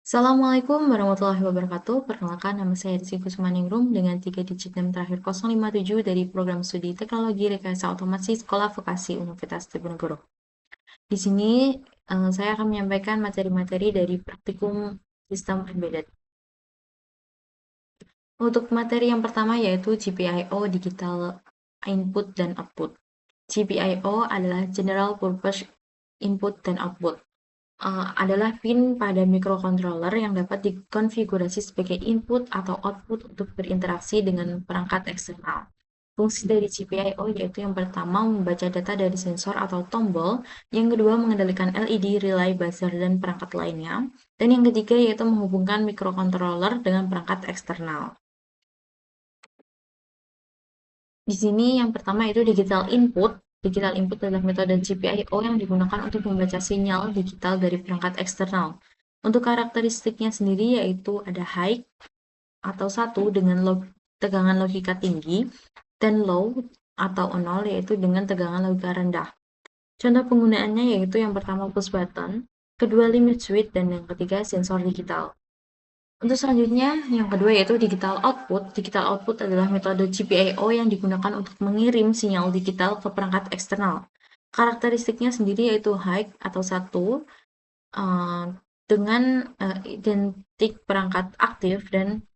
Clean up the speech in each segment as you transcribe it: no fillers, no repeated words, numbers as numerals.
Assalamualaikum warahmatullahi wabarakatuh. Perkenalkan, nama saya Rizky Kusmaningrum dengan 3 digit NIM terakhir 057 dari Program Studi Teknologi Rekayasa Otomasi Sekolah Vokasi Universitas Diponegoro. Di sini saya akan menyampaikan materi-materi dari praktikum sistem embedded. Untuk materi yang pertama yaitu GPIO Digital Input dan Output. GPIO adalah General Purpose Input dan Output. Adalah pin pada microcontroller yang dapat dikonfigurasi sebagai input atau output untuk berinteraksi dengan perangkat eksternal. Fungsi dari GPIO yaitu yang pertama membaca data dari sensor atau tombol, yang kedua mengendalikan LED, relay, buzzer, dan perangkat lainnya, dan yang ketiga yaitu menghubungkan microcontroller dengan perangkat eksternal. Di sini yang pertama itu digital input. Digital input adalah metode GPIO yang digunakan untuk membaca sinyal digital dari perangkat eksternal. Untuk karakteristiknya sendiri yaitu ada high atau 1 dengan tegangan logika tinggi, dan low atau 0 yaitu dengan tegangan logika rendah. Contoh penggunaannya yaitu yang pertama push button, kedua limit switch, dan yang ketiga sensor digital. Untuk selanjutnya, yang kedua yaitu digital output. Digital output adalah metode GPIO yang digunakan untuk mengirim sinyal digital ke perangkat eksternal. Karakteristiknya sendiri yaitu high atau 1 dengan identik perangkat aktif, dan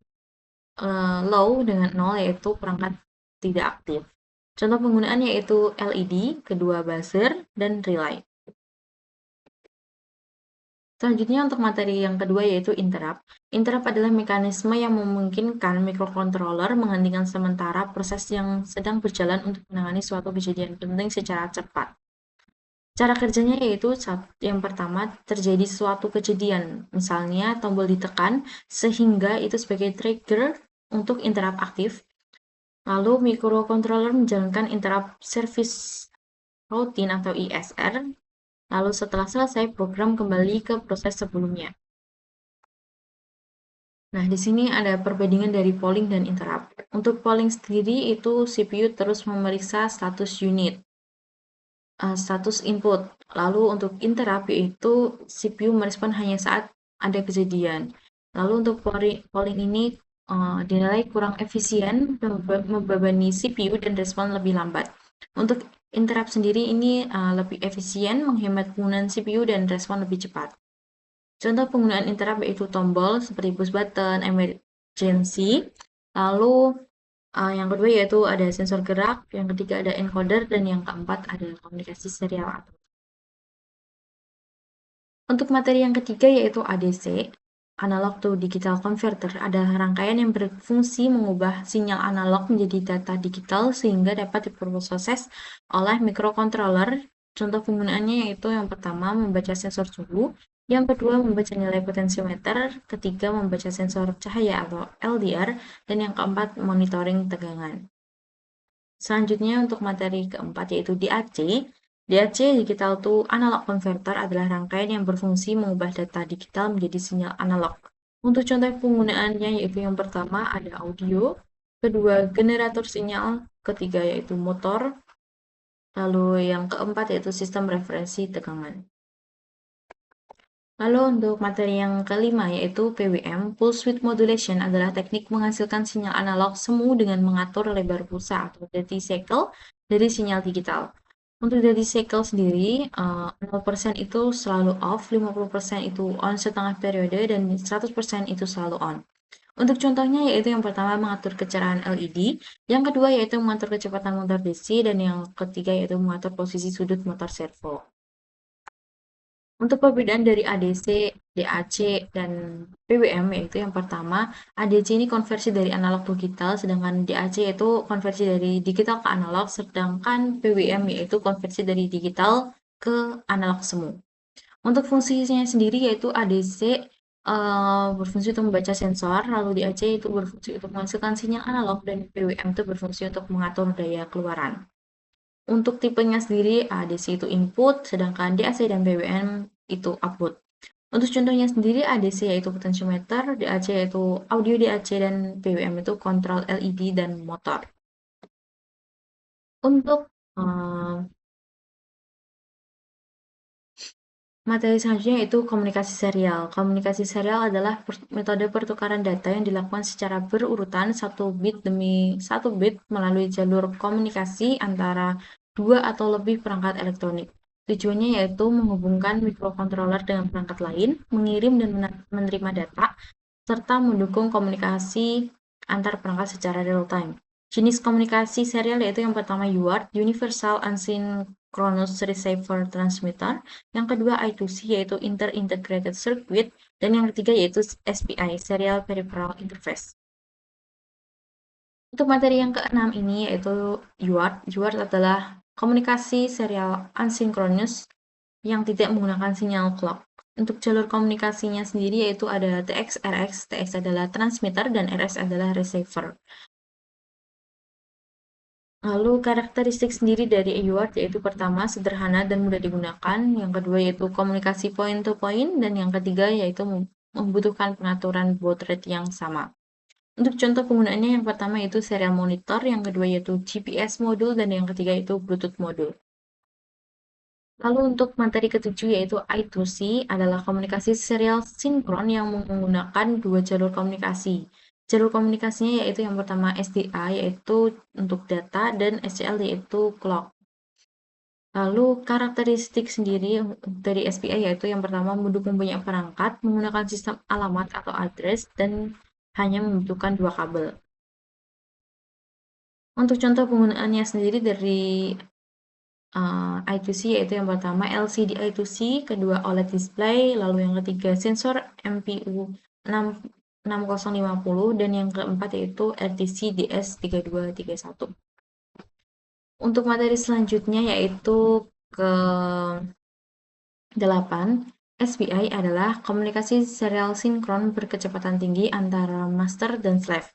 low dengan 0 yaitu perangkat tidak aktif. Contoh penggunaannya yaitu LED, kedua buzzer, dan relay. Selanjutnya untuk materi yang kedua yaitu interrupt. Interrupt adalah mekanisme yang memungkinkan microcontroller menghentikan sementara proses yang sedang berjalan untuk menangani suatu kejadian penting secara cepat. Cara kerjanya yaitu yang pertama terjadi suatu kejadian, misalnya tombol ditekan sehingga itu sebagai trigger untuk interrupt aktif. Lalu microcontroller menjalankan interrupt service routine atau ISR. Lalu setelah selesai, program kembali ke proses sebelumnya. Nah, di sini ada perbandingan dari polling dan interrupt. Untuk polling sendiri itu CPU terus memeriksa status unit, status input. Lalu untuk interrupt yaitu CPU merespon hanya saat ada kejadian. Lalu untuk polling ini dinilai kurang efisien, membebani CPU dan respon lebih lambat. Untuk interrupt sendiri ini lebih efisien, menghemat penggunaan CPU dan respon lebih cepat. Contoh penggunaan interrupt yaitu tombol seperti push button, emergency. Lalu yang kedua yaitu ada sensor gerak, yang ketiga ada encoder, dan yang keempat ada komunikasi serial. Untuk materi yang ketiga yaitu ADC, Analog to Digital Converter, adalah rangkaian yang berfungsi mengubah sinyal analog menjadi data digital sehingga dapat diproses oleh microcontroller. Contoh penggunaannya yaitu yang pertama membaca sensor suhu, yang kedua membaca nilai potensiometer, ketiga membaca sensor cahaya atau LDR, dan yang keempat monitoring tegangan. Selanjutnya untuk materi keempat yaitu DAC. DAC Digital to Analog Converter adalah rangkaian yang berfungsi mengubah data digital menjadi sinyal analog. Untuk contoh penggunaannya yaitu yang pertama ada audio, kedua generator sinyal, ketiga yaitu motor, lalu yang keempat yaitu sistem referensi tegangan. Lalu untuk materi yang kelima yaitu PWM, Pulse Width Modulation, adalah teknik menghasilkan sinyal analog semu dengan mengatur lebar pulsa atau duty cycle dari sinyal digital. Untuk duty cycle sendiri, 0% itu selalu off, 50% itu on setengah periode, dan 100% itu selalu on. Untuk contohnya yaitu yang pertama mengatur kecerahan LED, yang kedua yaitu mengatur kecepatan motor DC, dan yang ketiga yaitu mengatur posisi sudut motor servo. Untuk perbedaan dari ADC, DAC, dan PWM yaitu yang pertama, ADC ini konversi dari analog ke digital, sedangkan DAC yaitu konversi dari digital ke analog, sedangkan PWM yaitu konversi dari digital ke analog semu. Untuk fungsinya sendiri yaitu ADC berfungsi untuk membaca sensor, lalu DAC itu berfungsi untuk menghasilkan sinyal analog, dan PWM itu berfungsi untuk mengatur daya keluaran. Untuk tipenya sendiri, ADC itu input, sedangkan DAC dan PWM itu output. Untuk contohnya sendiri, ADC yaitu potentiometer, DAC yaitu audio DAC, dan PWM itu kontrol LED dan motor. Untuk Materi selanjutnya yaitu komunikasi serial. Komunikasi serial adalah metode pertukaran data yang dilakukan secara berurutan satu bit demi satu bit melalui jalur komunikasi antara dua atau lebih perangkat elektronik. Tujuannya yaitu menghubungkan mikrokontroler dengan perangkat lain, mengirim dan menerima data, serta mendukung komunikasi antar perangkat secara real-time. Jenis komunikasi serial yaitu yang pertama UART, Universal Asynchronous Receiver Transmitter, yang kedua I2C yaitu Inter-Integrated Circuit, dan yang ketiga yaitu SPI, Serial Peripheral Interface. Untuk materi yang keenam ini yaitu UART. UART adalah komunikasi serial asinkronus yang tidak menggunakan sinyal clock. Untuk jalur komunikasinya sendiri yaitu ada TX, RX. TX adalah transmitter dan RX adalah receiver. Lalu karakteristik sendiri dari UART yaitu pertama sederhana dan mudah digunakan, yang kedua yaitu komunikasi point to point, dan yang ketiga yaitu membutuhkan pengaturan baud rate yang sama. Untuk contoh penggunaannya yang pertama yaitu serial monitor, yang kedua yaitu GPS modul, dan yang ketiga yaitu Bluetooth modul. Lalu untuk materi ketujuh yaitu I2C adalah komunikasi serial sinkron yang menggunakan dua jalur komunikasi. Jalur komunikasinya yaitu yang pertama SDA yaitu untuk data dan SCL yaitu clock. Lalu karakteristik sendiri dari SPI yaitu yang pertama mendukung banyak perangkat menggunakan sistem alamat atau address dan hanya membutuhkan dua kabel. Untuk contoh penggunaannya sendiri dari I2C yaitu yang pertama LCD I2C, kedua OLED display, lalu yang ketiga sensor MPU 6050, dan yang keempat yaitu RTC DS3231. Untuk materi selanjutnya yaitu ke 8, SPI adalah komunikasi serial sinkron berkecepatan tinggi antara master dan slave.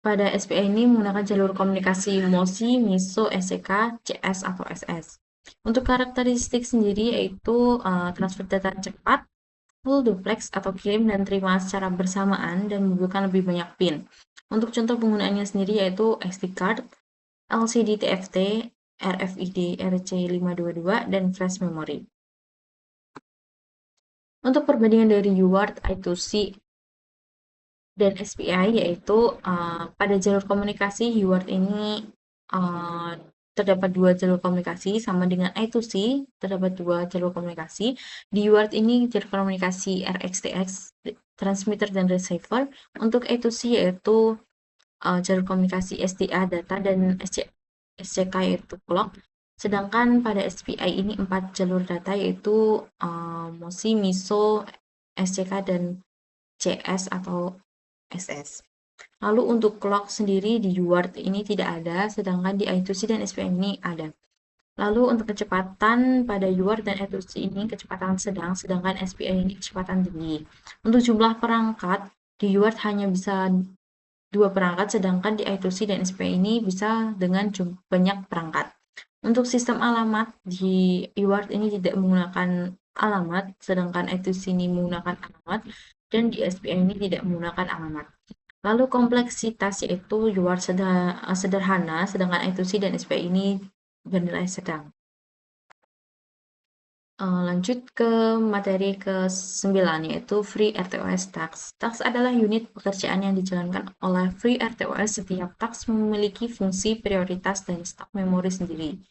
Pada SPI ini menggunakan jalur komunikasi MOSI, MISO, SCK, CS, atau SS. Untuk karakteristik sendiri yaitu transfer data cepat, full duplex atau kirim dan terima secara bersamaan dan membutuhkan lebih banyak pin. Untuk contoh penggunaannya sendiri yaitu SD card, LCD TFT, RFID RC522, dan flash memory. Untuk perbandingan dari UART, I2C, dan SPI yaitu pada jalur komunikasi UART ini terdapat dua jalur komunikasi sama dengan I2C terdapat dua jalur komunikasi. Di UART ini jalur komunikasi RXTX transmitter dan receiver. Untuk I2C yaitu jalur komunikasi SDA data dan SCK yaitu clock. Sedangkan pada SPI ini 4 jalur data yaitu MOSI, MISO, SCK, dan CS atau SS. Lalu untuk clock sendiri di UART ini tidak ada, sedangkan di I2C dan SPI ini ada. Lalu untuk kecepatan pada UART dan I2C ini kecepatan sedang, sedangkan SPI ini kecepatan tinggi. Untuk jumlah perangkat di UART hanya bisa 2 perangkat, sedangkan di I2C dan SPI ini bisa dengan banyak perangkat. Untuk sistem alamat di UART ini tidak menggunakan alamat, sedangkan I2C ini menggunakan alamat, dan di SPI ini tidak menggunakan alamat. Lalu kompleksitas yaitu UART sederhana, sedangkan I2C dan SPI ini bernilai sedang. Lanjut ke materi ke-9 yaitu Free RTOS Task. Task adalah unit pekerjaan yang dijalankan oleh Free RTOS. Setiap task memiliki fungsi, prioritas, dan stok memori sendiri.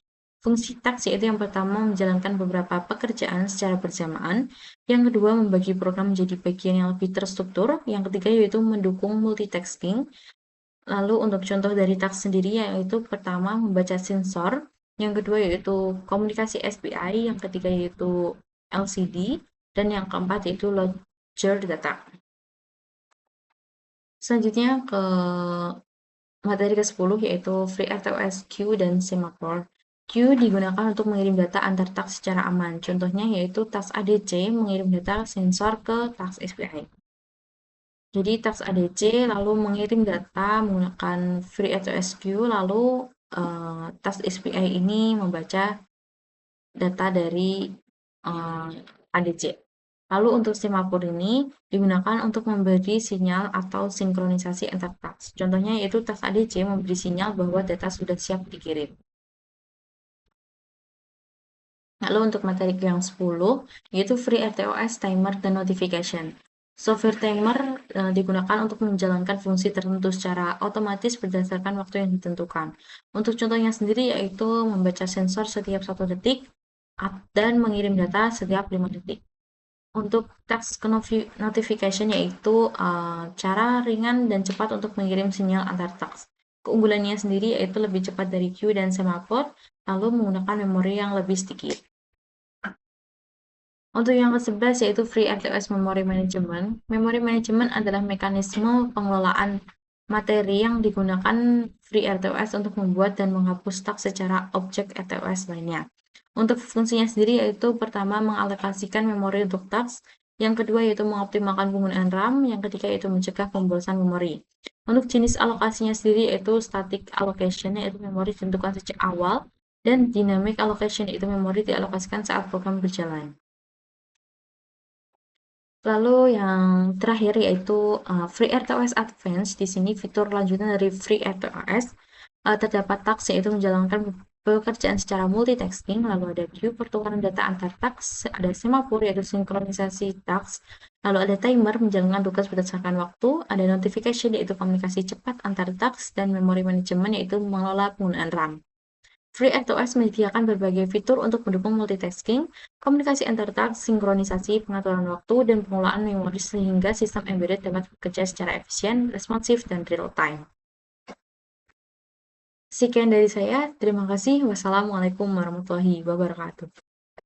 Fungsi task yaitu yang pertama menjalankan beberapa pekerjaan secara bersamaan, yang kedua membagi program menjadi bagian yang lebih terstruktur, yang ketiga yaitu mendukung multitasking. Lalu untuk contoh dari task sendiri yaitu pertama membaca sensor, yang kedua yaitu komunikasi SPI, yang ketiga yaitu LCD, dan yang keempat yaitu ledger data. Selanjutnya ke materi ke-10 yaitu Free RTOS Queue dan Semaphore. Queue digunakan untuk mengirim data antar task secara aman. Contohnya yaitu task ADC mengirim data sensor ke task SPI. Jadi task ADC lalu mengirim data menggunakan Free RTOS Queue, lalu task SPI ini membaca data dari ADC. Lalu untuk semafor ini digunakan untuk memberi sinyal atau sinkronisasi antar task. Contohnya yaitu task ADC memberi sinyal bahwa data sudah siap dikirim. Lalu untuk materi yang 10, yaitu Free RTOS, Timer, dan Notification. Software timer digunakan untuk menjalankan fungsi tertentu secara otomatis berdasarkan waktu yang ditentukan. Untuk contohnya sendiri yaitu membaca sensor setiap 1 detik dan mengirim data setiap 5 detik. Untuk task notification yaitu cara ringan dan cepat untuk mengirim sinyal antar task. Keunggulannya sendiri yaitu lebih cepat dari queue dan semaphore, lalu menggunakan memori yang lebih sedikit. Untuk yang ke-11 yaitu Free RTOS Memory Management. Memory Management adalah mekanisme pengelolaan materi yang digunakan Free RTOS untuk membuat dan menghapus task secara objek RTOS lainnya. Untuk fungsinya sendiri yaitu pertama mengalokasikan memori untuk task, yang kedua yaitu mengoptimalkan penggunaan RAM, yang ketiga yaitu mencegah pemborosan memori. Untuk jenis alokasinya sendiri yaitu static allocation yaitu memori ditentukan sejak awal, dan dynamic allocation yaitu memori dialokasikan saat program berjalan. Lalu yang terakhir yaitu Free RTOS Advanced. Di sini fitur lanjutan dari Free RTOS terdapat task yaitu menjalankan pekerjaan secara multitasking, lalu ada queue pertukaran data antar task, ada semaphore yaitu sinkronisasi task, lalu ada timer menjalankan tugas berdasarkan waktu, ada notification yaitu komunikasi cepat antar task, dan memory management yaitu mengelola penggunaan RAM. Free RTOS menyediakan berbagai fitur untuk mendukung multitasking, komunikasi antar task, sinkronisasi, pengaturan waktu, dan pengelolaan memori sehingga sistem embedded dapat bekerja secara efisien, responsif, dan real-time. Sekian dari saya, terima kasih. Wassalamualaikum warahmatullahi wabarakatuh.